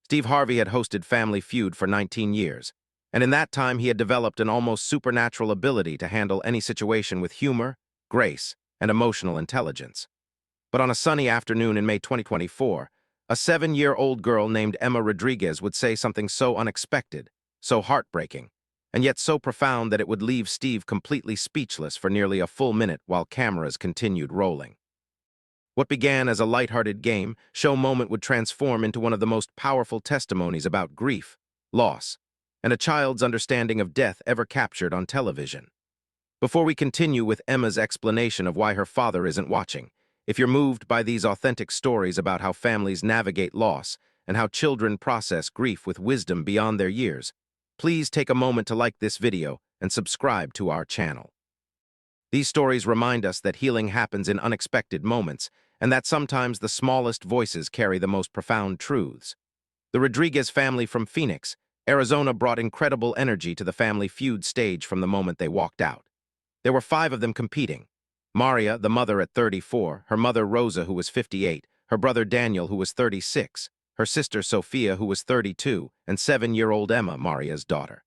Steve Harvey had hosted Family Feud for 19 years, and in that time he had developed an almost supernatural ability to handle any situation with humor, grace, and emotional intelligence. But on a sunny afternoon in May 2024, a 7-year-old girl named Emma Rodriguez would say something so unexpected, so heartbreaking, and yet so profound that it would leave Steve completely speechless for nearly a full minute while cameras continued rolling. What began as a lighthearted game show moment would transform into one of the most powerful testimonies about grief, loss, and a child's understanding of death ever captured on television. Before we continue with Emma's explanation of why her father isn't watching, if you're moved by these authentic stories about how families navigate loss and how children process grief with wisdom beyond their years, please take a moment to like this video and subscribe to our channel. These stories remind us that healing happens in unexpected moments, and that sometimes the smallest voices carry the most profound truths. The Rodriguez family from Phoenix, Arizona brought incredible energy to the Family Feud stage from the moment they walked out. There were 5 of them competing. Maria, the mother at 34, her mother Rosa, who was 58, her brother Daniel, who was 36, her sister Sophia, who was 32, and 7-year-old Emma, Maria's daughter.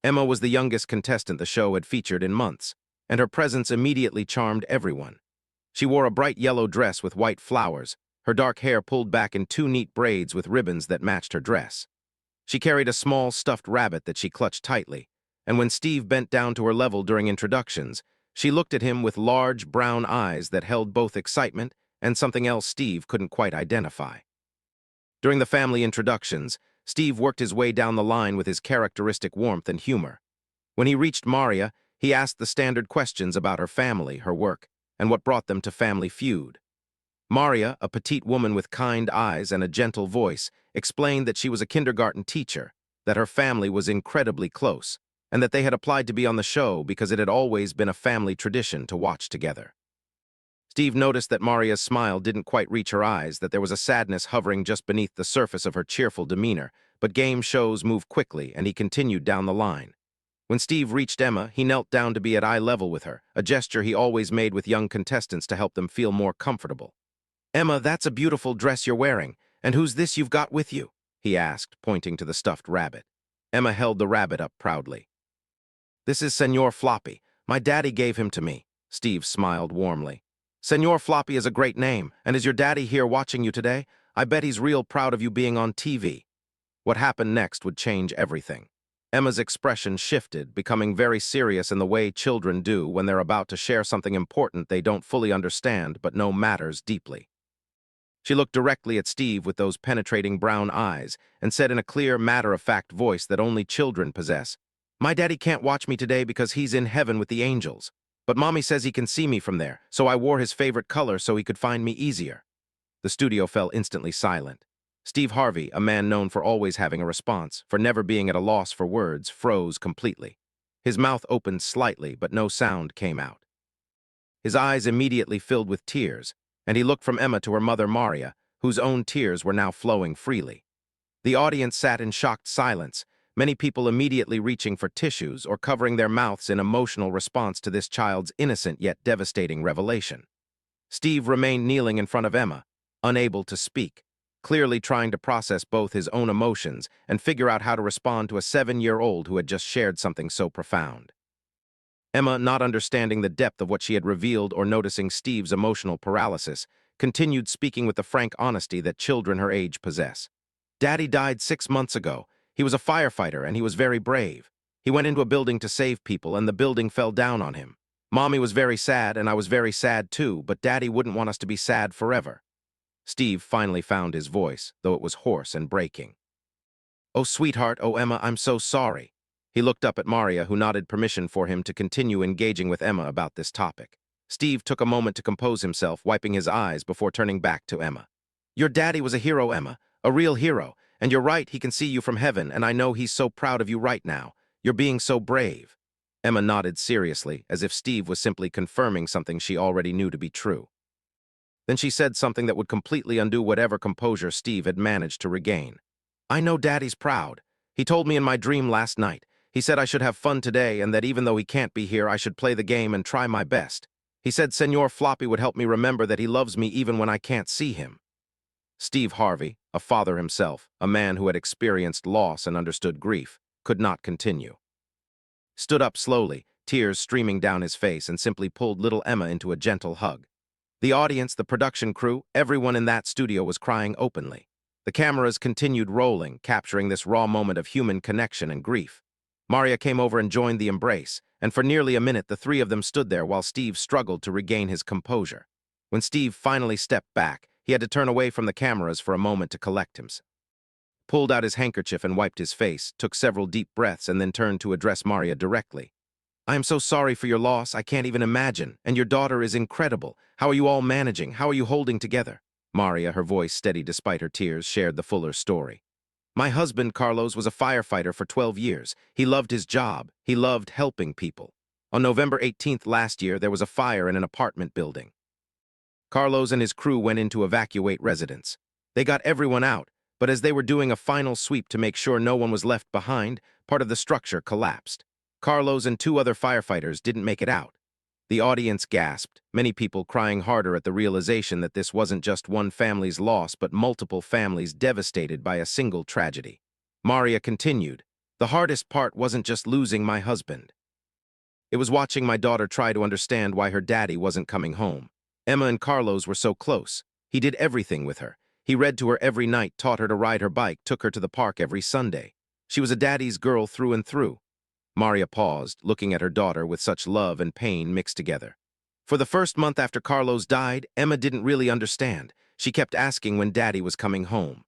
Emma was the youngest contestant the show had featured in months, and her presence immediately charmed everyone. She wore a bright yellow dress with white flowers, her dark hair pulled back in 2 neat braids with ribbons that matched her dress. She carried a small stuffed rabbit that she clutched tightly, and when Steve bent down to her level during introductions, she looked at him with large brown eyes that held both excitement and something else Steve couldn't quite identify. During the family introductions, Steve worked his way down the line with his characteristic warmth and humor. When he reached Maria, he asked the standard questions about her family, her work, and what brought them to Family Feud. Maria, a petite woman with kind eyes and a gentle voice, explained that she was a kindergarten teacher, that her family was incredibly close, and that they had applied to be on the show because it had always been a family tradition to watch together. Steve noticed that Maria's smile didn't quite reach her eyes, that there was a sadness hovering just beneath the surface of her cheerful demeanor, but game shows move quickly, and he continued down the line. When Steve reached Emma, he knelt down to be at eye level with her, a gesture he always made with young contestants to help them feel more comfortable. "Emma, that's a beautiful dress you're wearing, and who's this you've got with you?" he asked, pointing to the stuffed rabbit. Emma held the rabbit up proudly. "This is Senor Floppy. My daddy gave him to me." Steve smiled warmly. "Senor Floppy is a great name, and is your daddy here watching you today? I bet he's real proud of you being on TV." What happened next would change everything. Emma's expression shifted, becoming very serious in the way children do when they're about to share something important they don't fully understand but know matters deeply. She looked directly at Steve with those penetrating brown eyes and said in a clear, matter-of-fact voice that only children possess, "My daddy can't watch me today because he's in heaven with the angels. But Mommy says he can see me from there, so I wore his favorite color so he could find me easier." The studio fell instantly silent. Steve Harvey, a man known for always having a response, for never being at a loss for words, froze completely. His mouth opened slightly, but no sound came out. His eyes immediately filled with tears, and he looked from Emma to her mother Maria, whose own tears were now flowing freely. The audience sat in shocked silence, many people immediately reaching for tissues or covering their mouths in emotional response to this child's innocent yet devastating revelation. Steve remained kneeling in front of Emma, unable to speak, clearly trying to process both his own emotions and figure out how to respond to a 7-year-old who had just shared something so profound. Emma, not understanding the depth of what she had revealed or noticing Steve's emotional paralysis, continued speaking with the frank honesty that children her age possess. "Daddy died 6 months ago. He was a firefighter and he was very brave. He went into a building to save people and the building fell down on him. Mommy was very sad and I was very sad too, but Daddy wouldn't want us to be sad forever." Steve finally found his voice, though it was hoarse and breaking. "Oh, sweetheart, oh, Emma, I'm so sorry." He looked up at Maria, who nodded permission for him to continue engaging with Emma about this topic. Steve took a moment to compose himself, wiping his eyes before turning back to Emma. "Your daddy was a hero, Emma, a real hero, and you're right, he can see you from heaven, and I know he's so proud of you right now. You're being so brave." Emma nodded seriously, as if Steve was simply confirming something she already knew to be true. Then she said something that would completely undo whatever composure Steve had managed to regain. "I know Daddy's proud. He told me in my dream last night. He said I should have fun today and that even though he can't be here, I should play the game and try my best. He said Senor Floppy would help me remember that he loves me even when I can't see him." Steve Harvey, a father himself, a man who had experienced loss and understood grief, could not continue. Stood up slowly, tears streaming down his face, and simply pulled little Emma into a gentle hug. The audience, the production crew, everyone in that studio was crying openly. The cameras continued rolling, capturing this raw moment of human connection and grief. Maria came over and joined the embrace, and for nearly a minute the three of them stood there while Steve struggled to regain his composure. When Steve finally stepped back, he had to turn away from the cameras for a moment to collect himself. Pulled out his handkerchief and wiped his face, took several deep breaths, and then turned to address Maria directly. "I am so sorry for your loss, I can't even imagine, and your daughter is incredible. How are you all managing? How are you holding together?" Maria, her voice steady despite her tears, shared the fuller story. "My husband, Carlos, was a firefighter for 12 years. He loved his job. He loved helping people. On November 18th last year, there was a fire in an apartment building. Carlos and his crew went in to evacuate residents. They got everyone out, but as they were doing a final sweep to make sure no one was left behind, part of the structure collapsed. Carlos and two other firefighters didn't make it out. The audience gasped, many people crying harder at the realization that this wasn't just one family's loss but multiple families devastated by a single tragedy. Maria continued, "The hardest part wasn't just losing my husband. It was watching my daughter try to understand why her daddy wasn't coming home. Emma and Carlos were so close. He did everything with her. He read to her every night, taught her to ride her bike, took her to the park every Sunday. She was a daddy's girl through and through." Maria paused, looking at her daughter with such love and pain mixed together. For the first month after Carlos died, Emma didn't really understand. She kept asking when Daddy was coming home.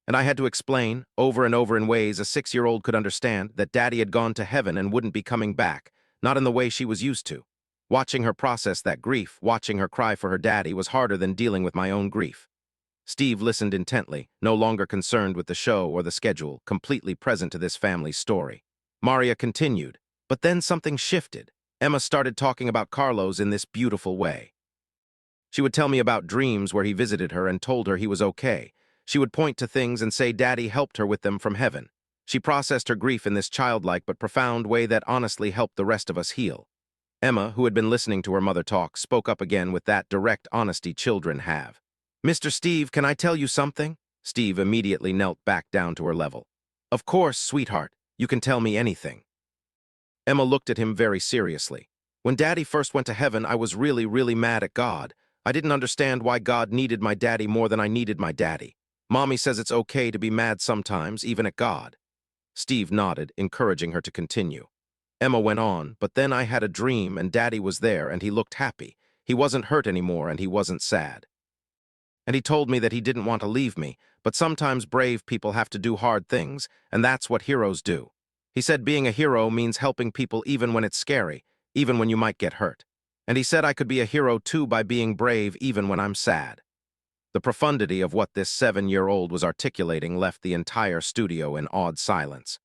And I had to explain, over and over in ways a 6-year-old could understand, that Daddy had gone to heaven and wouldn't be coming back, not in the way she was used to. Watching her process that grief, watching her cry for her daddy, was harder than dealing with my own grief. Steve listened intently, no longer concerned with the show or the schedule, completely present to this family's story. Maria continued, "But then something shifted. Emma started talking about Carlos in this beautiful way. She would tell me about dreams where he visited her and told her he was okay. She would point to things and say Daddy helped her with them from heaven. She processed her grief in this childlike but profound way that honestly helped the rest of us heal." Emma, who had been listening to her mother talk, spoke up again with that direct honesty children have. "Mr. Steve, can I tell you something?" Steve immediately knelt back down to her level. "Of course, sweetheart. You can tell me anything." Emma looked at him very seriously. "When Daddy first went to heaven, I was really, really mad at God. I didn't understand why God needed my daddy more than I needed my daddy. Mommy says it's okay to be mad sometimes, even at God." Steve nodded, encouraging her to continue. Emma went on, "But then I had a dream and Daddy was there and he looked happy. He wasn't hurt anymore and he wasn't sad. And he told me that he didn't want to leave me, but sometimes brave people have to do hard things, and that's what heroes do. He said being a hero means helping people even when it's scary, even when you might get hurt. And he said I could be a hero too by being brave even when I'm sad." The profundity of what this 7-year-old was articulating left the entire studio in awed silence.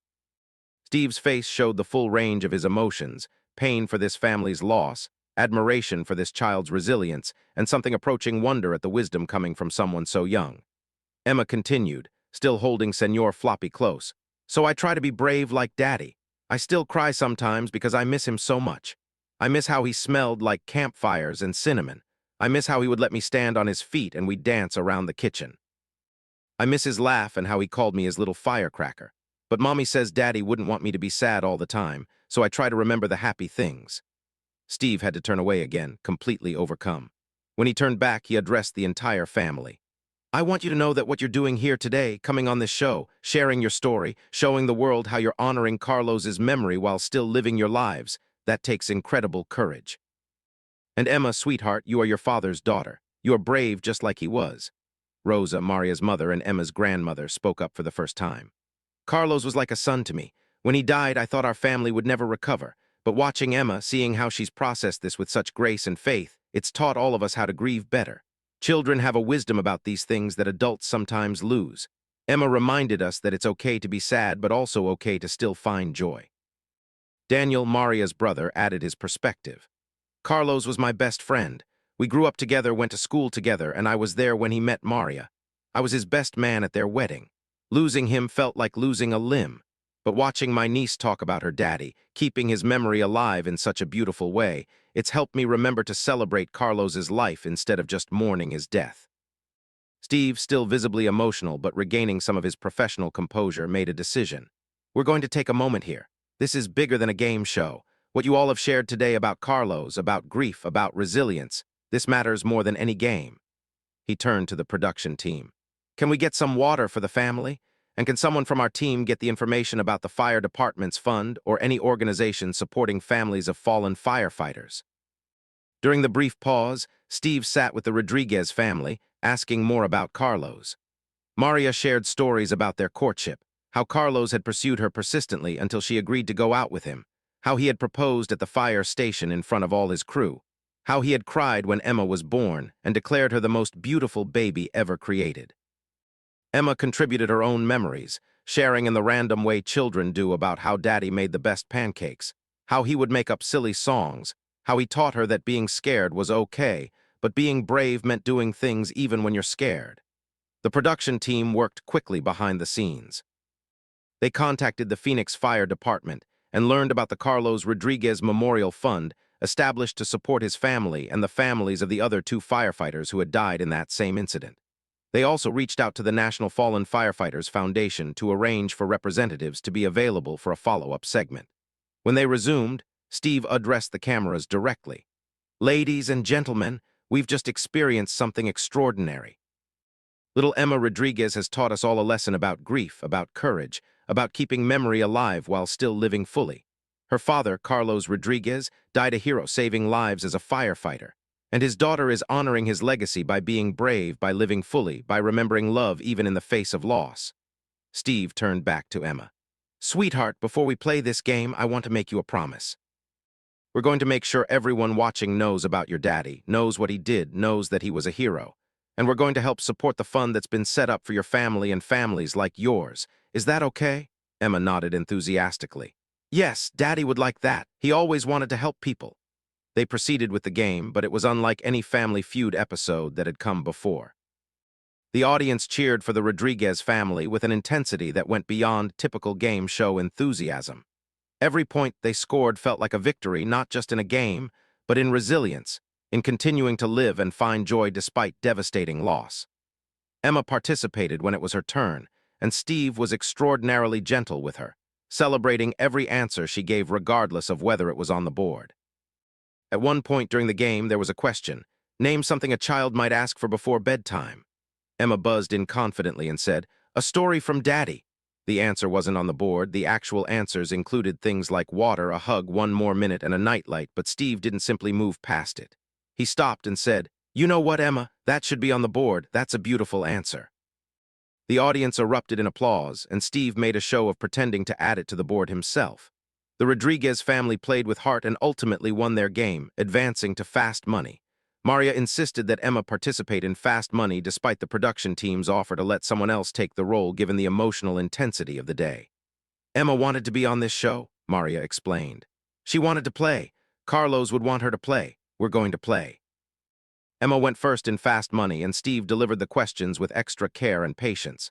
Steve's face showed the full range of his emotions: pain for this family's loss, admiration for this child's resilience, and something approaching wonder at the wisdom coming from someone so young. Emma continued, still holding Senor Floppy close. "So I try to be brave like Daddy. I still cry sometimes because I miss him so much. I miss how he smelled like campfires and cinnamon. I miss how he would let me stand on his feet and we'd dance around the kitchen. I miss his laugh and how he called me his little firecracker. But Mommy says Daddy wouldn't want me to be sad all the time, so I try to remember the happy things." Steve had to turn away again, completely overcome. When he turned back, he addressed the entire family. "I want you to know that what you're doing here today, coming on this show, sharing your story, showing the world how you're honoring Carlos's memory while still living your lives, that takes incredible courage. And Emma, sweetheart, you are your father's daughter. You are brave just like he was." Rosa, Maria's mother and Emma's grandmother, spoke up for the first time. "Carlos was like a son to me. When he died, I thought our family would never recover. But watching Emma, seeing how she's processed this with such grace and faith, it's taught all of us how to grieve better. Children have a wisdom about these things that adults sometimes lose. Emma reminded us that it's okay to be sad, but also okay to still find joy." Daniel, Maria's brother, added his perspective. "Carlos was my best friend. We grew up together, went to school together, and I was there when he met Maria. I was his best man at their wedding. Losing him felt like losing a limb. But watching my niece talk about her daddy, keeping his memory alive in such a beautiful way, it's helped me remember to celebrate Carlos's life instead of just mourning his death." Steve, still visibly emotional but regaining some of his professional composure, made a decision. We're going to take a moment here. This is bigger than a game show. What you all have shared today about Carlos, about grief, about resilience, this matters more than any game. He turned to the production team. Can we get some water for the family? And can someone from our team get the information about the fire department's fund or any organization supporting families of fallen firefighters? During the brief pause, Steve sat with the Rodriguez family, asking more about Carlos. Maria shared stories about their courtship, how Carlos had pursued her persistently until she agreed to go out with him, how he had proposed at the fire station in front of all his crew, how he had cried when Emma was born and declared her the most beautiful baby ever created. Emma contributed her own memories, sharing in the random way children do about how Daddy made the best pancakes, how he would make up silly songs, how he taught her that being scared was okay, but being brave meant doing things even when you're scared. The production team worked quickly behind the scenes. They contacted the Phoenix Fire Department and learned about the Carlos Rodriguez Memorial Fund, established to support his family and the families of the other 2 firefighters who had died in that same incident. They also reached out to the National Fallen Firefighters Foundation to arrange for representatives to be available for a follow-up segment. When they resumed, Steve addressed the cameras directly. "Ladies and gentlemen, we've just experienced something extraordinary. Little Emma Rodriguez has taught us all a lesson about grief, about courage, about keeping memory alive while still living fully. Her father, Carlos Rodriguez, died a hero saving lives as a firefighter, and his daughter is honoring his legacy by being brave, by living fully, by remembering love even in the face of loss." Steve turned back to Emma. "Sweetheart, before we play this game, I want to make you a promise. We're going to make sure everyone watching knows about your daddy, knows what he did, knows that he was a hero. And we're going to help support the fund that's been set up for your family and families like yours. Is that okay?" Emma nodded enthusiastically. "Yes, Daddy would like that. He always wanted to help people." They proceeded with the game, but it was unlike any Family Feud episode that had come before. The audience cheered for the Rodriguez family with an intensity that went beyond typical game show enthusiasm. Every point they scored felt like a victory, not just in a game, but in resilience, in continuing to live and find joy despite devastating loss. Emma participated when it was her turn, and Steve was extraordinarily gentle with her, celebrating every answer she gave regardless of whether it was on the board. At one point during the game, there was a question. "Name something a child might ask for before bedtime." Emma buzzed in confidently and said, "A story from Daddy." The answer wasn't on the board. The actual answers included things like water, a hug, 1 more minute, and a nightlight, but Steve didn't simply move past it. He stopped and said, "You know what, Emma? That should be on the board. That's a beautiful answer." The audience erupted in applause, and Steve made a show of pretending to add it to the board himself. The Rodriguez family played with heart and ultimately won their game, advancing to Fast Money. Maria insisted that Emma participate in Fast Money despite the production team's offer to let someone else take the role given the emotional intensity of the day. "Emma wanted to be on this show," Maria explained. "She wanted to play. Carlos would want her to play. We're going to play." Emma went first in Fast Money, and Steve delivered the questions with extra care and patience.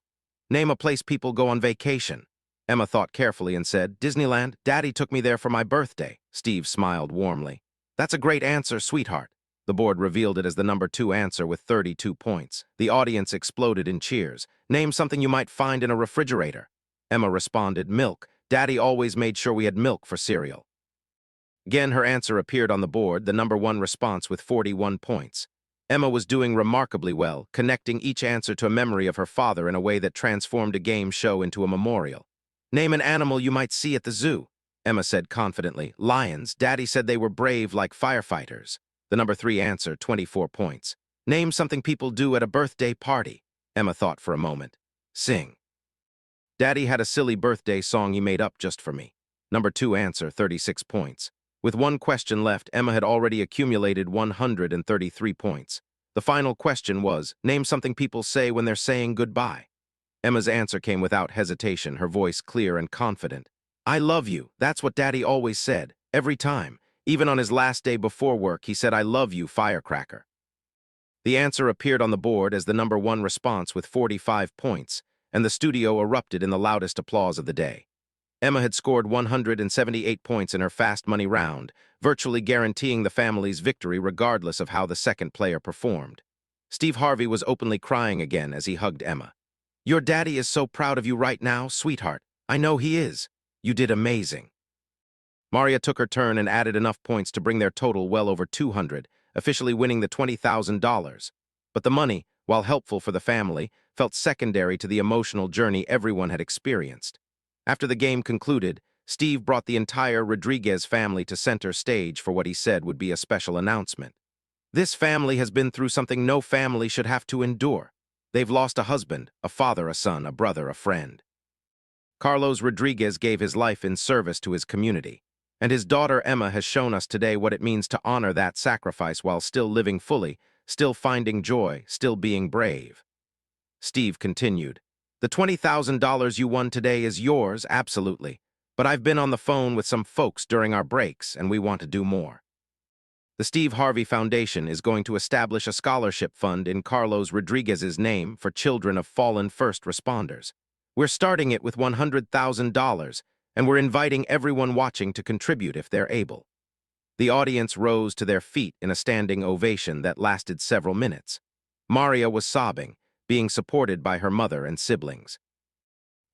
"Name a place people go on vacation." Emma thought carefully and said, "Disneyland. Daddy took me there for my birthday." Steve smiled warmly. "That's a great answer, sweetheart." The board revealed it as the number 2 answer with 32 points. The audience exploded in cheers. "Name something you might find in a refrigerator." Emma responded, "Milk. Daddy always made sure we had milk for cereal." Again, her answer appeared on the board, the number 1 response with 41 points. Emma was doing remarkably well, connecting each answer to a memory of her father in a way that transformed a game show into a memorial. "Name an animal you might see at the zoo." Emma said confidently, "Lions. Daddy said they were brave like firefighters." The number 3 answer, 24 points. "Name something people do at a birthday party." Emma thought for a moment. "Sing." "Daddy had a silly birthday song he made up just for me." Number 2 answer, 36 points. With one question left, Emma had already accumulated 133 points. The final question was, name something people say when they're saying goodbye. Emma's answer came without hesitation, her voice clear and confident. "I love you. That's what Daddy always said, every time. Even on his last day before work, he said, 'I love you, firecracker.'" The answer appeared on the board as the number 1 response with 45 points, and the studio erupted in the loudest applause of the day. Emma had scored 178 points in her Fast Money round, virtually guaranteeing the family's victory regardless of how the second player performed. Steve Harvey was openly crying again as he hugged Emma. "Your daddy is so proud of you right now, sweetheart. I know he is. You did amazing." Maria took her turn and added enough points to bring their total well over 200, officially winning the $20,000. But the money, while helpful for the family, felt secondary to the emotional journey everyone had experienced. After the game concluded, Steve brought the entire Rodriguez family to center stage for what he said would be a special announcement. "This family has been through something no family should have to endure. They've lost a husband, a father, a son, a brother, a friend. Carlos Rodriguez gave his life in service to his community, and his daughter Emma has shown us today what it means to honor that sacrifice while still living fully, still finding joy, still being brave." Steve continued, "The $20,000 you won today is yours, absolutely. But I've been on the phone with some folks during our breaks, and we want to do more. The Steve Harvey Foundation is going to establish a scholarship fund in Carlos Rodriguez's name for children of fallen first responders. We're starting it with $100,000, and we're inviting everyone watching to contribute if they're able." The audience rose to their feet in a standing ovation that lasted several minutes. Maria was sobbing, being supported by her mother and siblings.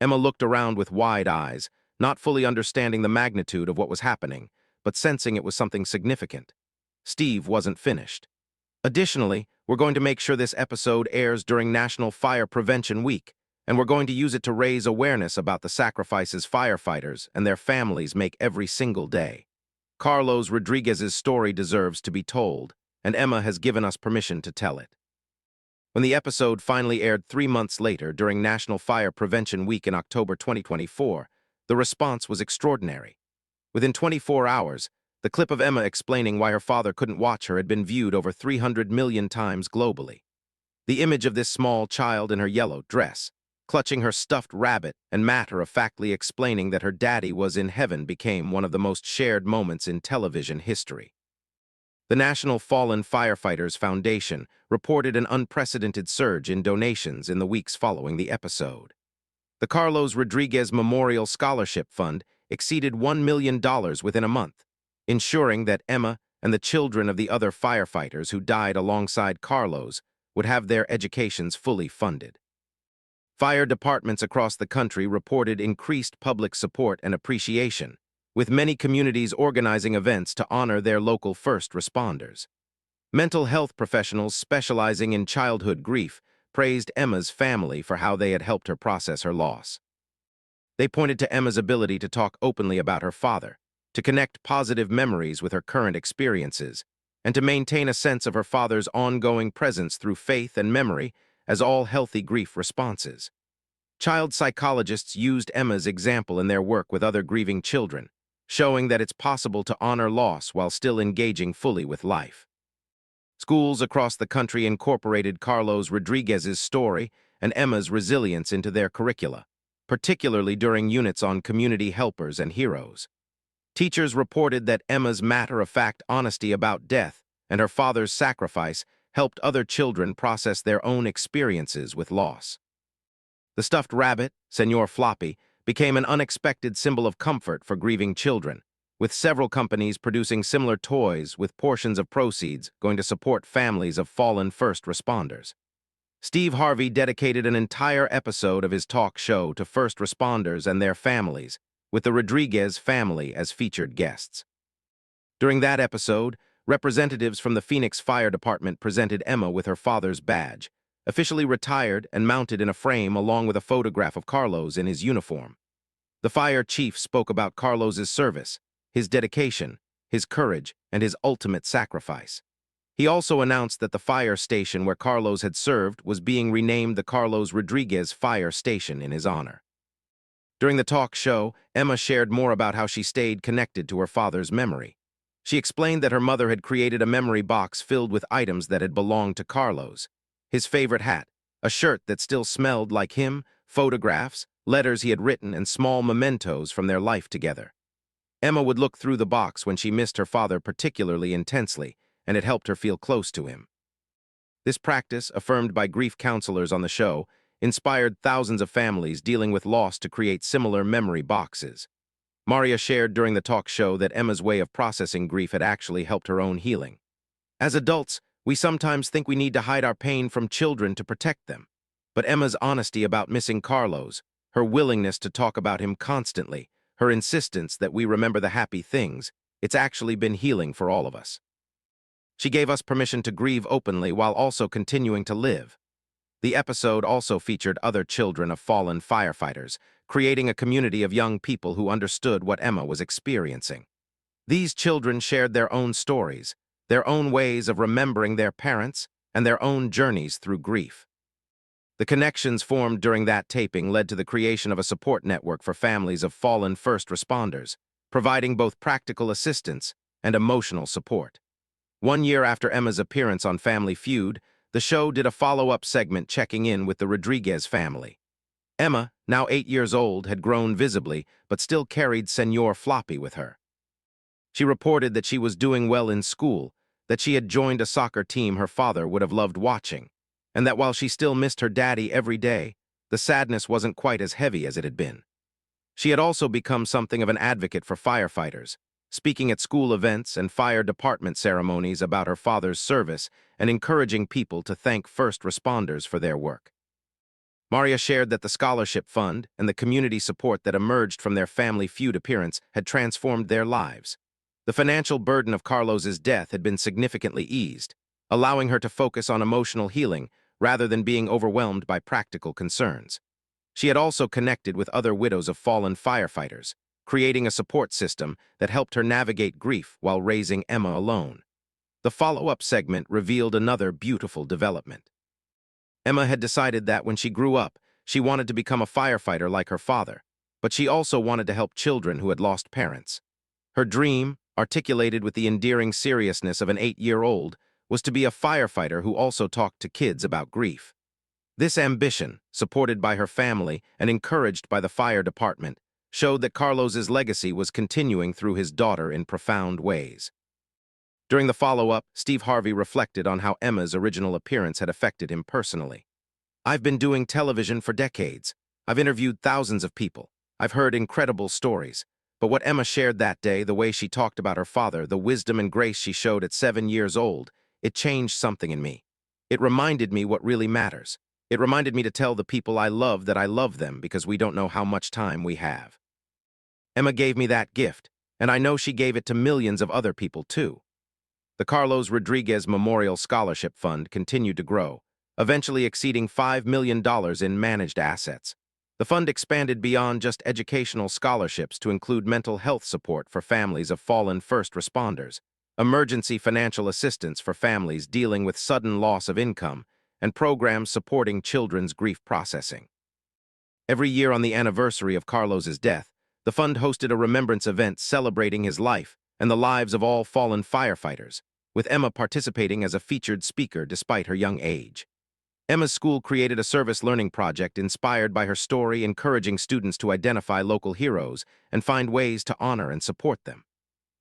Emma looked around with wide eyes, not fully understanding the magnitude of what was happening, but sensing it was something significant. Steve wasn't finished. "Additionally, we're going to make sure this episode airs during National Fire Prevention Week, and we're going to use it to raise awareness about the sacrifices firefighters and their families make every single day. Carlos Rodriguez's story deserves to be told, and Emma has given us permission to tell it." When the episode finally aired 3 months later during National Fire Prevention Week in October 2024, the response was extraordinary. Within 24 hours, the clip of Emma explaining why her father couldn't watch her had been viewed over 300 million times globally. The image of this small child in her yellow dress, clutching her stuffed rabbit and matter-of-factly explaining that her daddy was in heaven, became one of the most shared moments in television history. The National Fallen Firefighters Foundation reported an unprecedented surge in donations in the weeks following the episode. The Carlos Rodriguez Memorial Scholarship Fund exceeded $1 million within a month, ensuring that Emma and the children of the other firefighters who died alongside Carlos would have their educations fully funded. Fire departments across the country reported increased public support and appreciation, with many communities organizing events to honor their local first responders. Mental health professionals specializing in childhood grief praised Emma's family for how they had helped her process her loss. They pointed to Emma's ability to talk openly about her father, to connect positive memories with her current experiences, and to maintain a sense of her father's ongoing presence through faith and memory as all healthy grief responses. Child psychologists used Emma's example in their work with other grieving children, showing that it's possible to honor loss while still engaging fully with life. Schools across the country incorporated Carlos Rodriguez's story and Emma's resilience into their curricula, particularly during units on community helpers and heroes. Teachers reported that Emma's matter-of-fact honesty about death and her father's sacrifice helped other children process their own experiences with loss. The stuffed rabbit, Senor Floppy, became an unexpected symbol of comfort for grieving children, with several companies producing similar toys with portions of proceeds going to support families of fallen first responders. Steve Harvey dedicated an entire episode of his talk show to first responders and their families, with the Rodriguez family as featured guests. During that episode, representatives from the Phoenix Fire Department presented Emma with her father's badge, officially retired and mounted in a frame along with a photograph of Carlos in his uniform. The fire chief spoke about Carlos's service, his dedication, his courage, and his ultimate sacrifice. He also announced that the fire station where Carlos had served was being renamed the Carlos Rodriguez Fire Station in his honor. During the talk show, Emma shared more about how she stayed connected to her father's memory. She explained that her mother had created a memory box filled with items that had belonged to Carlos: his favorite hat, a shirt that still smelled like him, photographs, letters he had written, and small mementos from their life together. Emma would look through the box when she missed her father particularly intensely, and it helped her feel close to him. This practice, affirmed by grief counselors on the show, inspired thousands of families dealing with loss to create similar memory boxes. Maria shared during the talk show that Emma's way of processing grief had actually helped her own healing. "As adults, We sometimes think we need to hide our pain from children to protect them. But Emma's honesty about missing Carlos, her willingness to talk about him constantly, her insistence that we remember the happy things, it's actually been healing for all of us. She gave us permission to grieve openly while also continuing to live. The episode also featured other children of fallen firefighters, creating a community of young people who understood what Emma was experiencing. These children shared their own stories, their own ways of remembering their parents, and their own journeys through grief. The connections formed during that taping led to the creation of a support network for families of fallen first responders, providing both practical assistance and emotional support. 1 year after Emma's appearance on Family Feud, the show did a follow-up segment checking in with the Rodriguez family. Emma, now 8 years old, had grown visibly, but still carried Senor Floppy with her. She reported that she was doing well in school, that she had joined a soccer team her father would have loved watching, and that while she still missed her daddy every day, the sadness wasn't quite as heavy as it had been. She had also become something of an advocate for firefighters, speaking at school events and fire department ceremonies about her father's service and encouraging people to thank first responders for their work. Maria shared that the scholarship fund and the community support that emerged from their Family Feud appearance had transformed their lives. The financial burden of Carlos's death had been significantly eased, allowing her to focus on emotional healing rather than being overwhelmed by practical concerns. She had also connected with other widows of fallen firefighters, creating a support system that helped her navigate grief while raising Emma alone. The follow-up segment revealed another beautiful development. Emma had decided that when she grew up, she wanted to become a firefighter like her father, but she also wanted to help children who had lost parents. Her dream, articulated with the endearing seriousness of an 8-year-old, was to be a firefighter who also talked to kids about grief. This ambition, supported by her family and encouraged by the fire department, showed that Carlos's legacy was continuing through his daughter in profound ways. During the follow-up, Steve Harvey reflected on how Emma's original appearance had affected him personally. "I've been doing television for decades. I've interviewed thousands of people. I've heard incredible stories. But what Emma shared that day, the way she talked about her father, the wisdom and grace she showed at 7 years old, it changed something in me. It reminded me what really matters. It reminded me to tell the people I love that I love them because we don't know how much time we have." Emma gave me that gift, and I know she gave it to millions of other people too. The Carlos Rodriguez Memorial Scholarship Fund continued to grow, eventually exceeding $5 million in managed assets. The fund expanded beyond just educational scholarships to include mental health support for families of fallen first responders, emergency financial assistance for families dealing with sudden loss of income, and programs supporting children's grief processing. Every year on the anniversary of Carlos's death, the fund hosted a remembrance event celebrating his life and the lives of all fallen firefighters, with Emma participating as a featured speaker despite her young age. Emma's school created a service learning project inspired by her story, encouraging students to identify local heroes and find ways to honor and support them.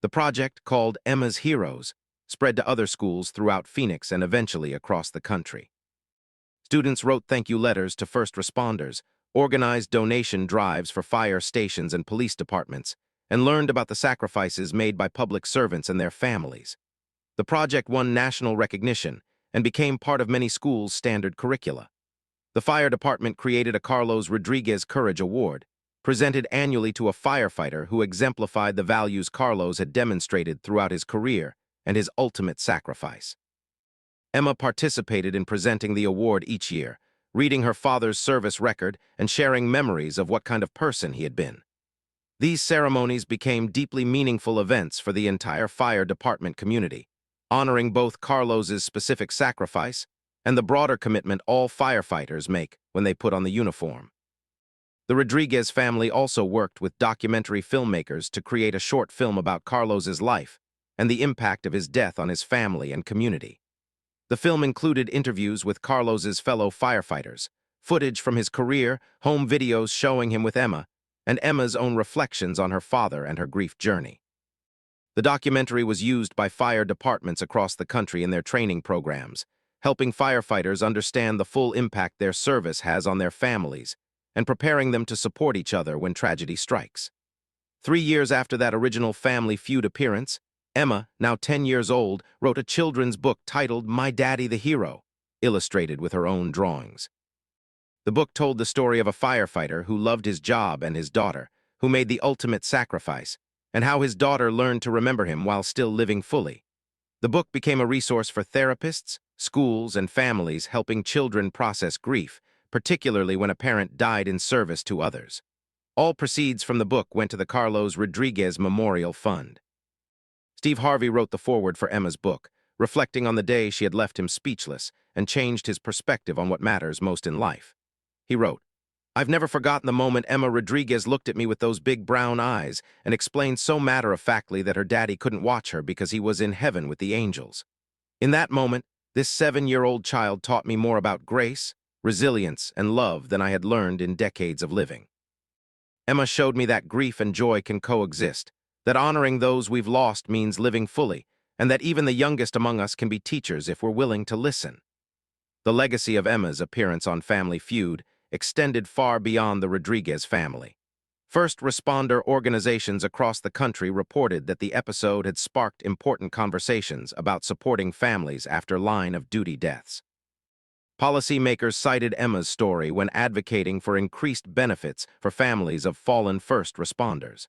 The project, called Emma's Heroes, spread to other schools throughout Phoenix and eventually across the country. Students wrote thank you letters to first responders, organized donation drives for fire stations and police departments, and learned about the sacrifices made by public servants and their families. The project won national recognition and became part of many schools' standard curricula. The fire department created a Carlos Rodriguez Courage Award, presented annually to a firefighter who exemplified the values Carlos had demonstrated throughout his career and his ultimate sacrifice. Emma participated in presenting the award each year, reading her father's service record and sharing memories of what kind of person he had been. These ceremonies became deeply meaningful events for the entire fire department community, honoring both Carlos's specific sacrifice and the broader commitment all firefighters make when they put on the uniform. The Rodriguez family also worked with documentary filmmakers to create a short film about Carlos's life and the impact of his death on his family and community. The film included interviews with Carlos's fellow firefighters, footage from his career, home videos showing him with Emma, and Emma's own reflections on her father and her grief journey. The documentary was used by fire departments across the country in their training programs, helping firefighters understand the full impact their service has on their families and preparing them to support each other when tragedy strikes. 3 years after that original Family Feud appearance, Emma, now 10 years old, wrote a children's book titled My Daddy the Hero, illustrated with her own drawings. The book told the story of a firefighter who loved his job and his daughter, who made the ultimate sacrifice, and how his daughter learned to remember him while still living fully. The book became a resource for therapists, schools, and families helping children process grief, particularly when a parent died in service to others. All proceeds from the book went to the Carlos Rodriguez Memorial Fund. Steve Harvey wrote the foreword for Emma's book, reflecting on the day she had left him speechless and changed his perspective on what matters most in life. He wrote, "I've never forgotten the moment Emma Rodriguez looked at me with those big brown eyes and explained so matter-of-factly that her daddy couldn't watch her because he was in heaven with the angels. In that moment, this 7-year-old child taught me more about grace, resilience, and love than I had learned in decades of living. Emma showed me that grief and joy can coexist, that honoring those we've lost means living fully, and that even the youngest among us can be teachers if we're willing to listen." The legacy of Emma's appearance on Family Feud extended far beyond the Rodriguez family. First responder organizations across the country reported that the episode had sparked important conversations about supporting families after line-of-duty deaths. Policymakers cited Emma's story when advocating for increased benefits for families of fallen first responders.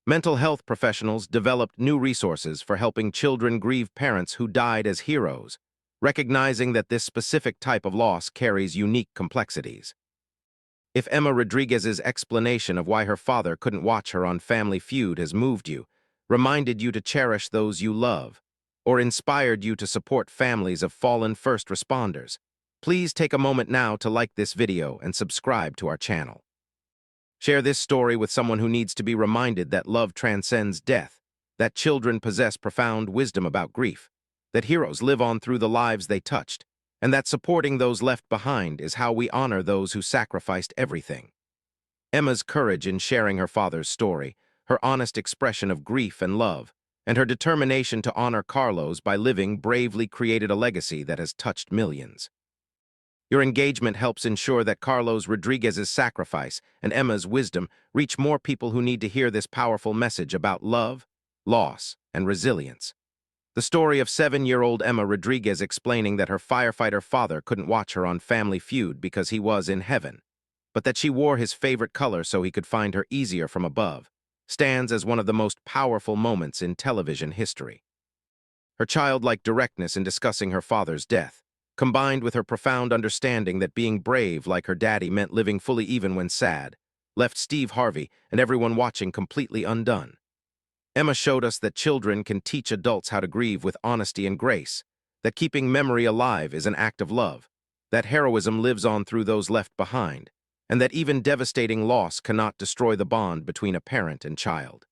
Mental health professionals developed new resources for helping children grieve parents who died as heroes, recognizing that this specific type of loss carries unique complexities. If Emma Rodriguez's explanation of why her father couldn't watch her on Family Feud has moved you, reminded you to cherish those you love, or inspired you to support families of fallen first responders, please take a moment now to like this video and subscribe to our channel. Share this story with someone who needs to be reminded that love transcends death, that children possess profound wisdom about grief, that heroes live on through the lives they touched, and that supporting those left behind is how we honor those who sacrificed everything. Emma's courage in sharing her father's story, her honest expression of grief and love, and her determination to honor Carlos by living bravely created a legacy that has touched millions. Your engagement helps ensure that Carlos Rodriguez's sacrifice and Emma's wisdom reach more people who need to hear this powerful message about love, loss, and resilience. The story of 7-year-old Emma Rodriguez explaining that her firefighter father couldn't watch her on Family Feud because he was in heaven, but that she wore his favorite color so he could find her easier from above, stands as one of the most powerful moments in television history. Her childlike directness in discussing her father's death, combined with her profound understanding that being brave like her daddy meant living fully even when sad, left Steve Harvey and everyone watching completely undone. Emma showed us that children can teach adults how to grieve with honesty and grace, that keeping memory alive is an act of love, that heroism lives on through those left behind, and that even devastating loss cannot destroy the bond between a parent and child.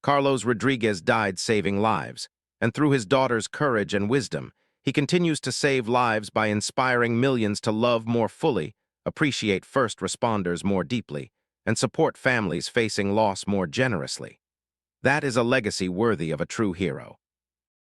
Carlos Rodriguez died saving lives, and through his daughter's courage and wisdom, he continues to save lives by inspiring millions to love more fully, appreciate first responders more deeply, and support families facing loss more generously. That is a legacy worthy of a true hero.